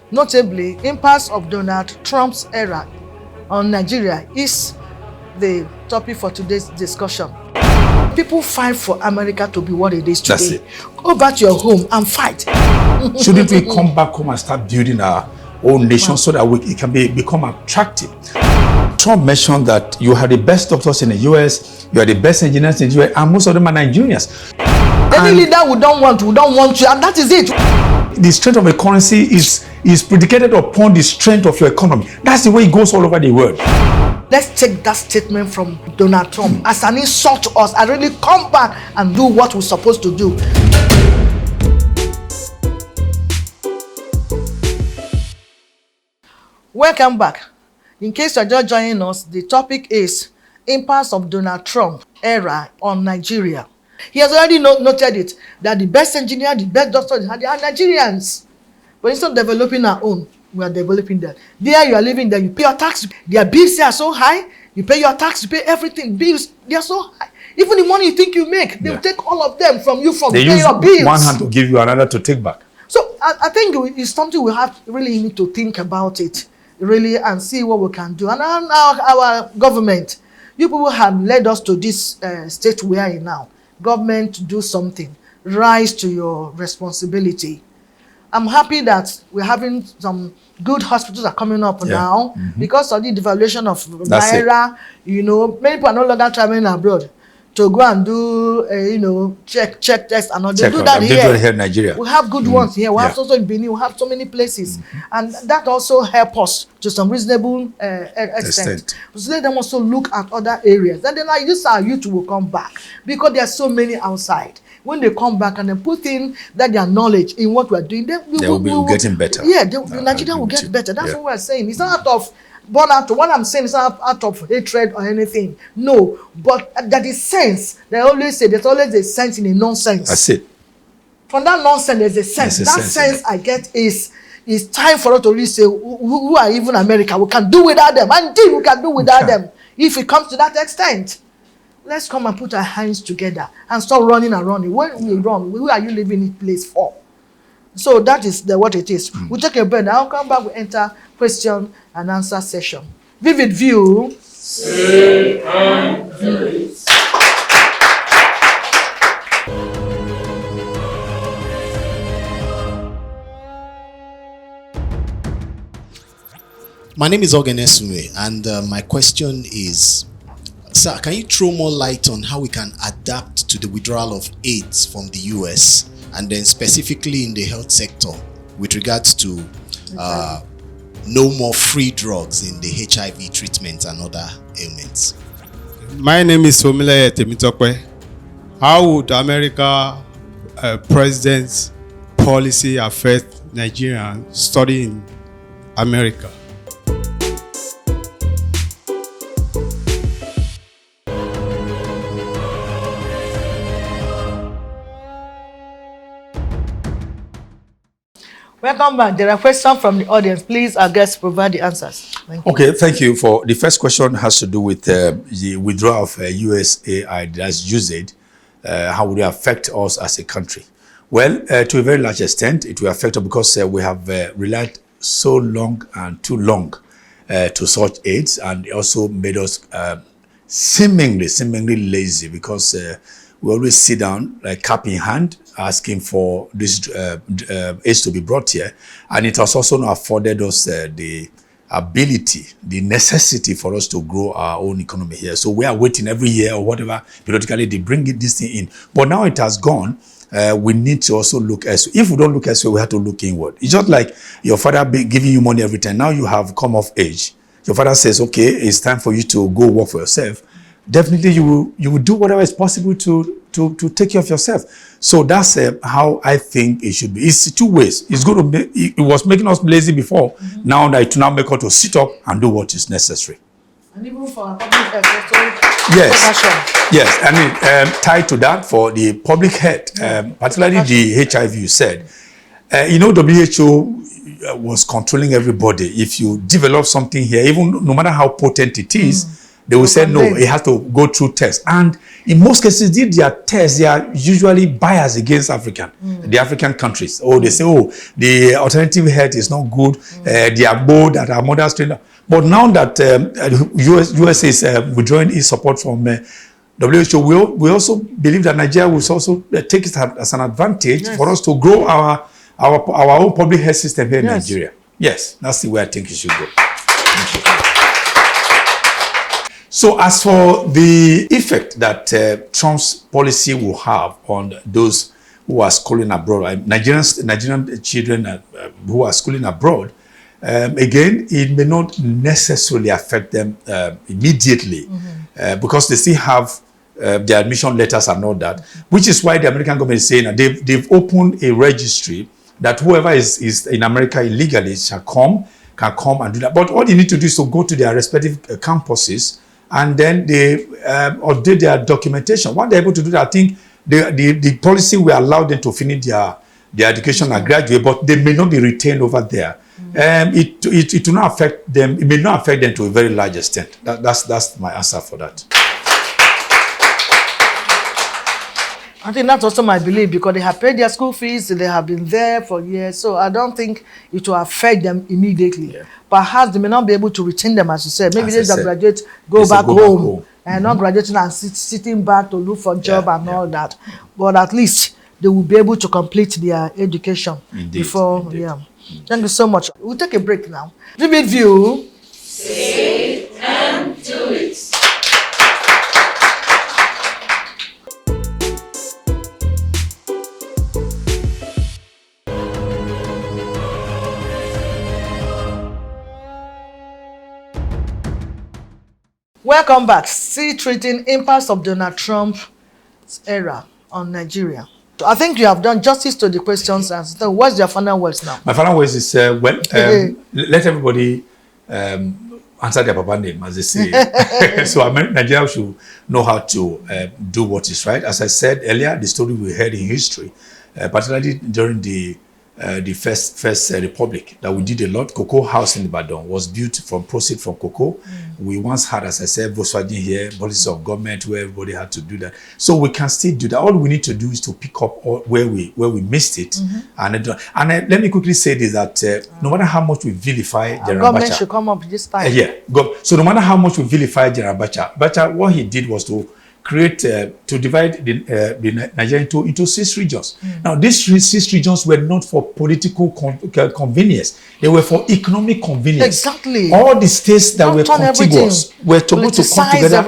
Notably, impact of Donald Trump's era on Nigeria is the topic for today's discussion. People fight for America to be what it is today. That's it. Go back to your home and fight. Shouldn't we come back home and start building our own nation so that it can become attractive? Trump mentioned that you have the best doctors in the US, you are the best engineers in the US, and most of them are Nigerians. Any leader we don't want you, and that is it. The strength of a currency is predicated upon the strength of your economy. That's the way it goes all over the world. Let's take that statement from Donald Trump as an insult to us and really come back and do what we're supposed to do. Welcome back. In case you're just joining us, the topic is impact of Donald Trump era on Nigeria. He has already noted it, that the best engineer, the best doctors are Nigerians. But instead of developing our own, we are developing them. There you are living there, you pay your tax. Their bills are so high, you pay your tax, you pay everything. Bills, they are so high. Even the money you think you make, they will take all of them from you from paying your bills. They use one hand to give you another to take back. So I think it's something we have really need to think about it, really, and see what we can do. And our government, you people have led us to this state we are in now. Government, do something. Rise to your responsibility. I'm happy that we're having some good hospitals are coming up now because of the devaluation of Naira. You know, many people are no longer traveling abroad to go and do, check tests and all. They do that here. Here in Nigeria. We have good ones here. We have also in Benin. We have so many places. And that also helps us to some reasonable extent. So let them also look at other areas. And then this our youth will come back because there are so many outside. When they come back and then put in that their knowledge in what we're doing, then we will be getting better. Yeah, Nigeria will get better. That's what we're saying. It's not out of what I'm saying is not out of hatred or anything. No, but that is sense. They always say there's always a sense in a nonsense. That's it. From that nonsense, there's a sense. That sense I get is time for us to really say who are even America. We can do without them. Indeed, we can do without them. If it comes to that extent. Let's come and put our hands together and stop running and running. When we run, who are you leaving this place for? So that is what it is. We'll take a break. I'll come back. We enter question and answer session. Vivid view. Say and do it. My name is Ogenesunwe, and my question is, sir, can you throw more light on how we can adapt to the withdrawal of AIDS from the US, and then specifically in the health sector with regards to no more free drugs in the HIV treatment and other ailments? My name is Omile Temitokwe. How would America president's policy affect Nigerians studying America? Welcome back. There are questions from the audience. Please, our guests, provide the answers. Thank you. Okay, thank you. For the first question has to do with the withdrawal of USAID as USAID. How would it affect us as a country? Well, to a very large extent, it will affect us because we have relied so long and too long to such aids, and it also made us seemingly lazy because we always sit down, like cap in hand, asking for this aids to be brought here. And it has also not afforded us the ability, the necessity for us to grow our own economy here. So we are waiting every year or whatever, periodically they bring this thing in. But now it has gone. We need to also look elsewhere. If we don't look elsewhere, we have to look inward. It's just like your father giving you money every time. Now you have come of age. Your father says, okay, it's time for you to go work for yourself. Definitely you will do whatever is possible to take care of yourself. So that's how I think it should be. It's two ways. It's good to make, it was making us lazy before. Now that it will now make us to sit up and do what is necessary. And even for our public health, yes. I mean, tied to that for the public health, particularly the HIV you said. WHO was controlling everybody. If you develop something here, even no matter how potent it is, They will say no, it has to go through tests. And in most cases, their tests, they are usually biased against the African countries. Or they say, oh, the alternative health is not good. They are bold that our mothers train. But now that US is withdrawing its support from WHO, we also believe that Nigeria will also take it as an advantage for us to grow our own public health system here in Nigeria. Yes, that's the way I think it should go. So as for the effect that Trump's policy will have on those who are schooling abroad, Nigerian children who are schooling abroad, again, it may not necessarily affect them immediately because they still have their admission letters and all that, which is why the American government is saying that they've opened a registry that whoever is in America illegally can come and do that. But all you need to do is to go to their respective campuses and then they update their documentation. When they're able to do that, I think the policy will allow them to finish their education and graduate, but they may not be retained over there. It will not affect them. It may not affect them to a very large extent. That's my answer for that. I think that's also my belief because they have paid their school fees, they have been there for years, so I don't think it will affect them immediately. Yeah. Perhaps they may not be able to retain them, as you said. Maybe they just graduate, go back home and not graduating and sitting back to look for a job and all that. But at least they will be able to complete their education before. Yeah. Thank you so much. We'll take a break now. Vivid View. Say it and do it. Welcome back. Still treating impacts of Donald Trump's era on Nigeria. I think you have done justice to the questions. And so what's your final words now? My final words is let everybody answer their papa name, as they say. So Nigeria should know how to do what is right. As I said earlier, the story we heard in history, particularly during the first republic, that we did a lot. Cocoa House in Ibadan was built from proceeds from cocoa. We once had, as I said, Volkswagen here, policies of government where everybody had to do that. So we can still do that. All we need to do is to pick up where we missed it. And let me quickly say this, that no matter how much we vilify General government Abacha, should come up this time. So no matter how much we vilify General Abacha, what he did was to create, to divide the Nigeria into 6 regions. Now, these 6 regions were not for political convenience. They were for economic convenience. Exactly. All the states that were contiguous were supposed to come together,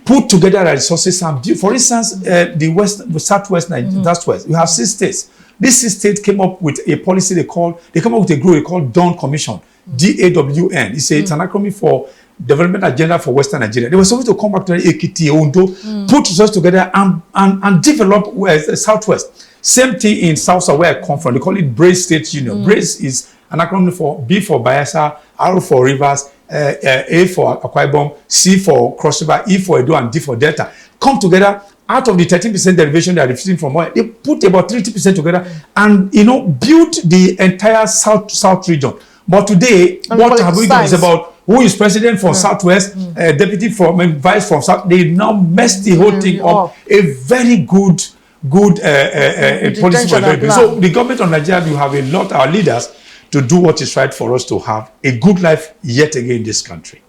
put together their resources and build. For instance, the southwest, southwest, you have 6 states. These 6 states came up with a policy they came up with a group they called Dawn Commission, DAWN. It's an acronym for Development Agenda for Western Nigeria. They were supposed to come back to Ekiti, Ondo, put resources together and develop Southwest. Same thing in South, where I come from. They call it Brace State Union. Brace is an acronym for B for Bayelsa, R for Rivers, A for Akwa Ibom, C for Cross River, E for Edo, and D for Delta. Come together. Out of the 13% derivation they are receiving from oil, they put about 30% together and build the entire south region. But today, what have we done is about who is president from Southwest, deputy from vice from South. They now mess the whole thing up. A very good policy for everybody. So the government of Nigeria will have a lot, our leaders, to do what is right for us to have a good life yet again in this country.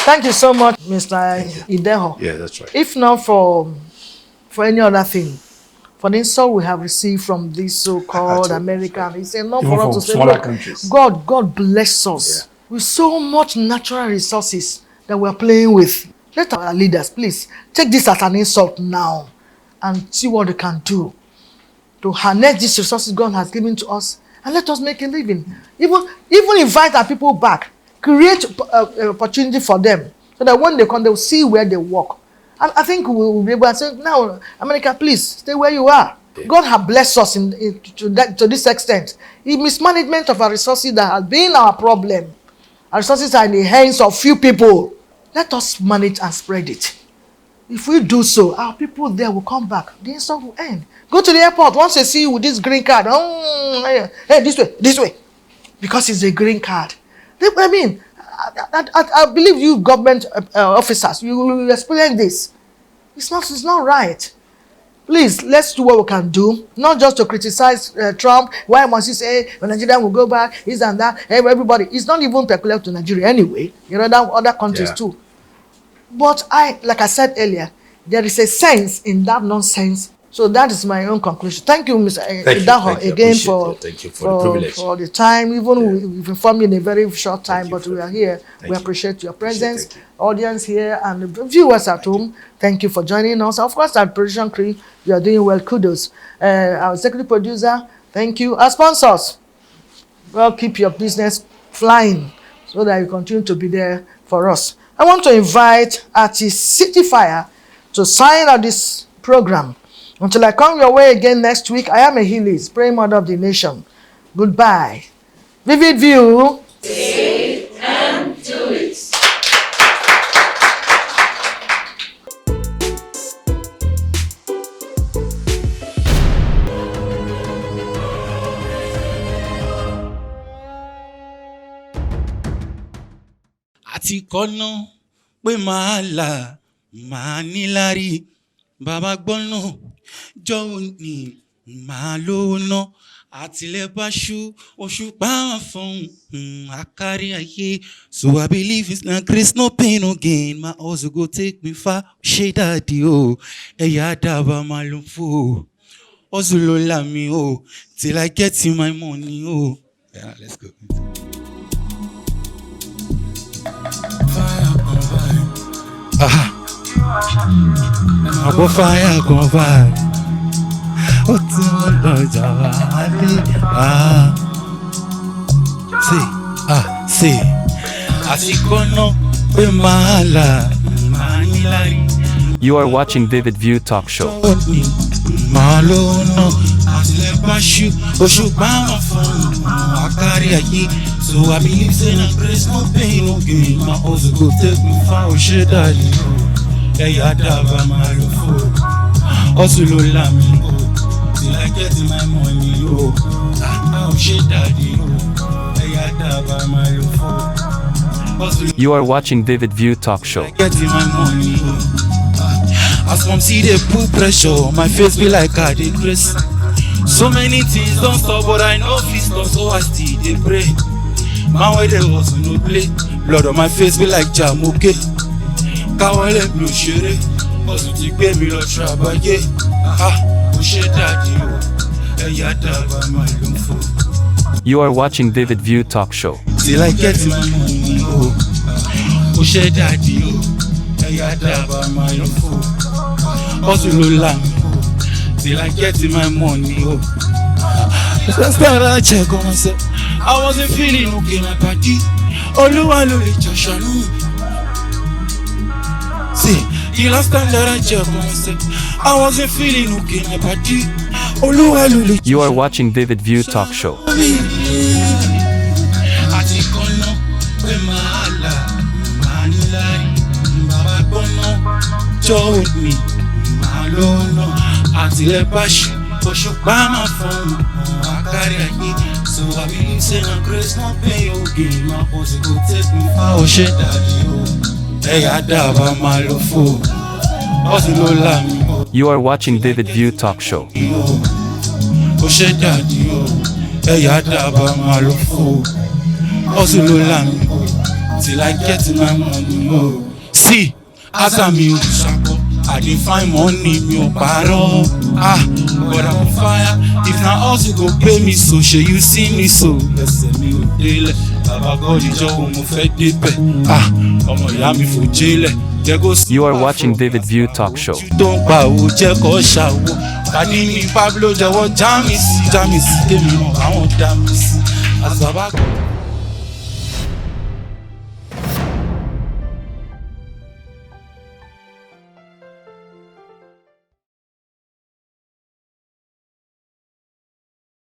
Thank you so much, Mr. Ideho. Yeah, that's right. If not for any other thing, for the insult we have received from this so-called America, it's enough for us to say, smaller countries. God bless us with so much natural resources that we're playing with. Let our leaders, please, take this as an insult now and see what they can do to harness these resources God has given to us and let us make a living. Even invite our people back. Create opportunity for them so that when they come, they will see where they work. And I think we will be able to say, now, America, please, stay where you are. Yeah. God has blessed us to this extent. The mismanagement of our resources that has been our problem. Our resources are in the hands of few people. Let us manage and spread it. If we do so, our people there will come back. The insult will end. Go to the airport. Once they see you with this green card, hey, this way. Because it's a green card. I mean, I believe you government officers, you will experience this. It's not right. Please, let's do what we can do, not just to criticize Trump. Why must he say when Nigeria will go back, this and that, everybody. It's not even peculiar to Nigeria anyway. You know, that other countries too. But like I said earlier, there is a sense in that nonsense. So that is my own conclusion. Thank you, Mr. Ideho, again for the privilege. For the time. Even we've informed you in a very short time, but we are here. We appreciate your presence, audience here, and the viewers at home. Thank you for joining us. Of course, our production crew, you are doing well. Kudos. Our executive producer, thank you. Our sponsors, well, keep your business flying so that you continue to be there for us. I want to invite artist City Fire to sign out this program. Until I come your way again next week, I am Ehiliz, Praying Mother of the Nation. Goodbye. Vivid View. Say it and do it. Àti kọ́nà pé màá là màá níláárí bàbá gbọ́nà jọ̀wọ́ ni màá lówó ná àtìlẹ́ bá ṣú oṣù pàwọn fún àkárí ayé. So I believe it's not grace, no pain, no gain. My hustle go take me far. Ṣé dáàdi o ẹ̀yà dábàá máa ló fò hustle ló là mí o till I get in my money o. Yeah, let's go. Àbọ̀ fire kan fire, ó ti wọ́n lọ jàwá lé. Ṣe àsìkò náà pé màá là màá níláárí. You are watching Vivid View Talk Show. Màá lówó náà àtìlẹ́ bá ṣú oṣù pàwọn fún àkárí ayé. So I believe say na grace, no pain, no gain. My hustle go take me far. Ṣé dáàdi o ẹ̀yà dábàá máa lò fò hustle ló là mí o till I get my money o. Ṣé dáàdi o ẹ̀yà dábàá máa lò fò hustle. You are watching Vivid View Talk Show. I get my money o. As mom see dey put pressure on my face, be like I dey grace. So many things don stop, but I no fit stop, so I still dey pray. Man wey dey hustle no play, blood on my face be like jam okay. Káwọn ẹlẹ́mi ò ṣeré, hustle ti gbé mi lọ ṣàbáyé. Ó ṣe dáàdi o, ẹ̀yà dábàá máa ló fò. You are watching Vivid View Talk Show. Till I get my money o, ó ṣe dáàdi o, ẹ̀yà dábàá máa ló fò. Hustle ló là mí o, till I get my money o. Last time I check on myself, I wasn't feeling okay, my body. Olúwa ló lè jọ ṣàánú mi. See, the last time that I checked on myself, I wasn't feeling okay, my body. Olúwa ló lè jọ. You are watching Vivid View Talk Show. Àti kọ́nà pé màá là màá níláárí bàbá gbọ́nà jọ̀wọ́ ni màá lówó ná àtìlẹ́ bá ṣú oṣù pàmò fún àkárí ayé. So I believe say na grace, no pain, no gain. My hustle go take me far. Ó ṣe dáàdi o ẹ̀yà dábàá máa lò fò hustle ló là mí o. You are watching Vivid View Talk Show. Ó ṣe dáàdi o ẹ̀yà dábàá máa lò fò hustle ló là mí o till I get my money o. See, asa mi ò ṣàpọ̀, I dey find money mi ò parọ́. But I'm on fire. If na hustle go pay me so, ṣe you see me so. Ẹsẹ̀ mi ò délẹ̀, bàbá gọ́ọ̀dì jọ̀wọ́ mo fẹ́ débẹ̀. Ọmọ ìyá mi fò jélẹ̀. You are watching Vivid View Talk Show. Tó ń pa òwò jẹ́ kó ṣàwò. Tani mi Pablo jẹ́wọ́ já mi sí, kémi mọ̀ àwọn dá mi sí. Àṣàbà.